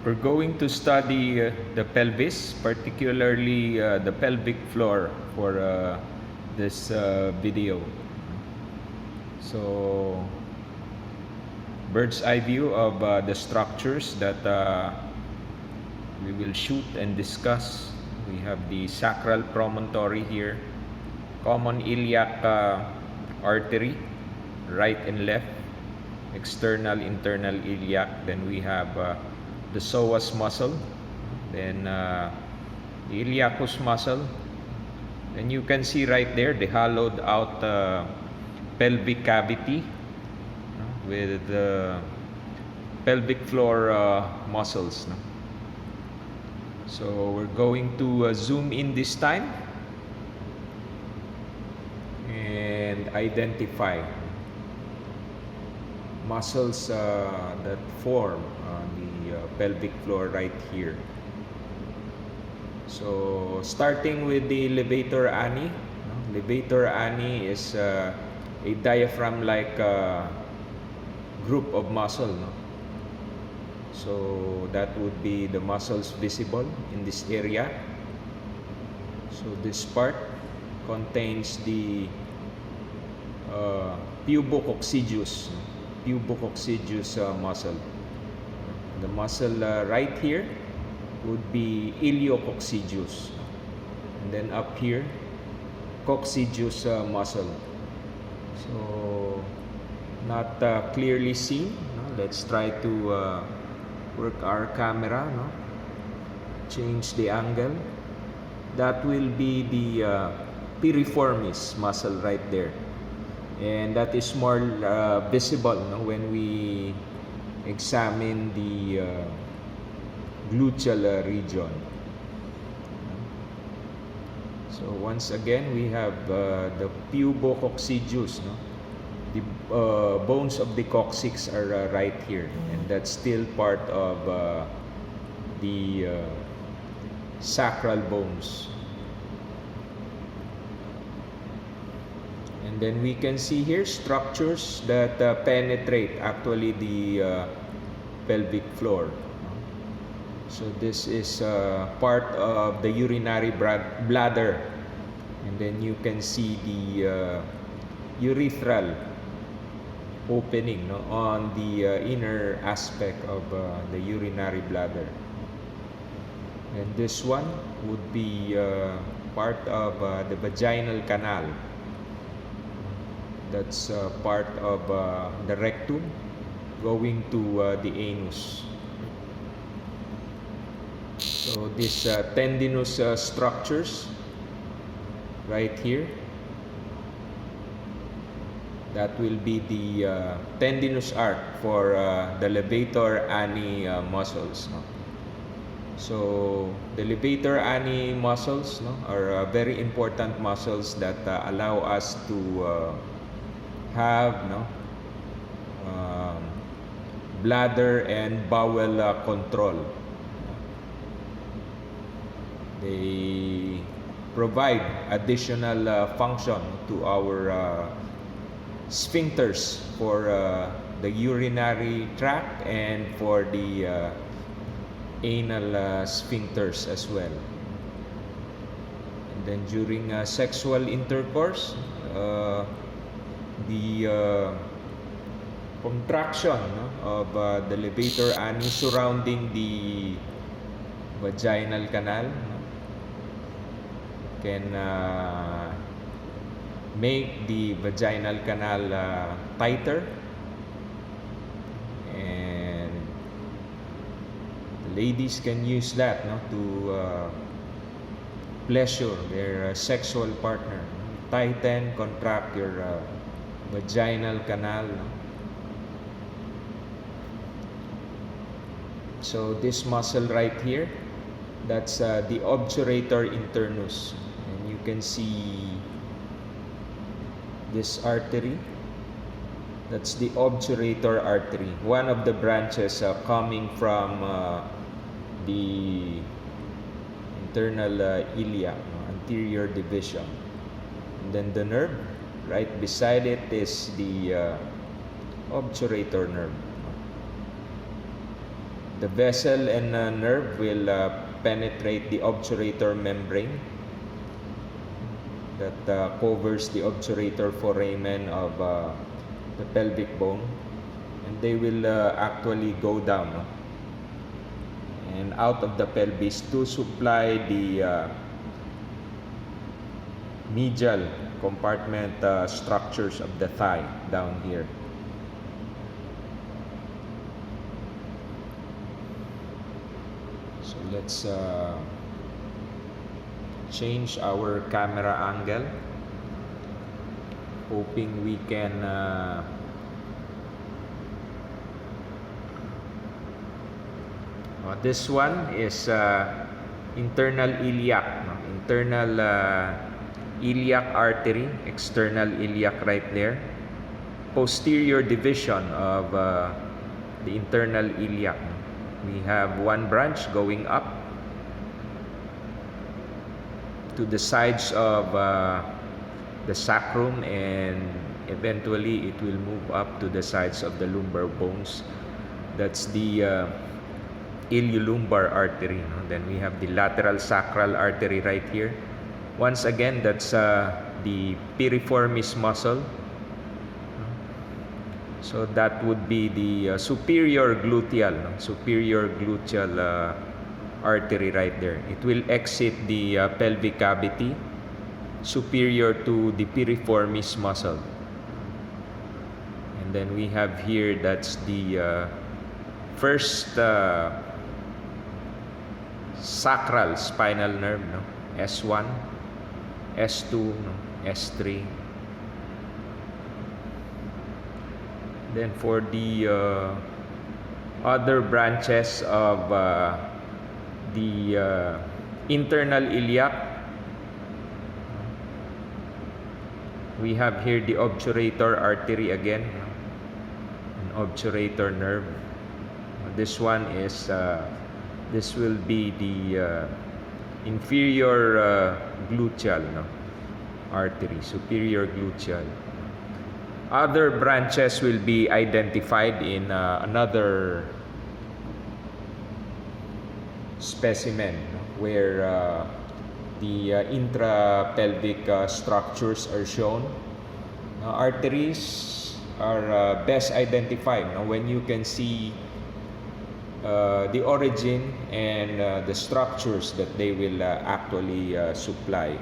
We're going to study the pelvis, particularly the pelvic floor for this video. So, bird's eye view of the structures that we will shoot and discuss. We have the sacral promontory here, common iliac artery, right and left, external, internal iliac. Then we have the psoas muscle, then the iliacus muscle, and you can see right there the hollowed out pelvic cavity with the pelvic floor muscles. So we're going to zoom in this time and identify muscles that form the pelvic floor right here. So starting with the levator ani. Levator ani is a diaphragm-like group of muscle. So that would be the muscles visible in this area. So this part contains the pubococcygeus muscle. The muscle right here would be iliococcygeus, and then up here coccygeus muscle. So not clearly seen. Let's try to work our camera. Change the angle. That will be the piriformis muscle right there, and that is more visible when we examine the gluteal region. So once again, we have the pubococcygeus. The bones of the coccyx are right here, and that's still part of the sacral bones. And then we can see here structures that penetrate actually the pelvic floor. So this is part of the urinary bladder, and then you can see the urethral opening on the inner aspect of the urinary bladder. And this one would be part of the vaginal canal. That's part of the rectum going to the anus. So these tendinous structures right here, that will be the tendinous arc for the levator ani muscles. So the levator ani muscles are very important muscles that allow us to have bladder and bowel control. They provide additional function to our sphincters for the urinary tract and for the anal sphincters as well. And then during sexual intercourse, the contraction of the levator ani surrounding the vaginal canal can make the vaginal canal tighter, and the ladies can use that to pleasure their sexual partner. Tighten, contract your vaginal canal. So this muscle right here, that's the obturator internus, and you can see this artery. That's the observator artery, one of the branches coming from the internal iliac, anterior division. And then the nerve right beside it is the observator nerve. The vessel and nerve will penetrate the obturator membrane that covers the obturator foramen of the pelvic bone, and they will actually go down and out of the pelvis to supply the medial compartment structures of the thigh down here. So let's change our camera angle, hoping we can this one is internal iliac, internal iliac artery, external iliac right there, posterior division of the internal iliac. We have one branch going up to the sides of the sacrum, and eventually it will move up to the sides of the lumbar bones. That's the iliolumbar artery. Then we have the lateral sacral artery right here. Once again, that's the piriformis muscle. So that would be the superior gluteal artery right there. It will exit the pelvic cavity superior to the piriformis muscle. And then we have here, that's the first sacral spinal nerve, S1, S2, S3. Then for the other branches of the internal iliac, we have here the obturator artery again, an obturator nerve. This one is this will be the inferior gluteal artery, superior gluteal. Other branches will be identified in another specimen where the intrapelvic structures are shown. Arteries are best identified when you can see the origin and the structures that they will actually supply.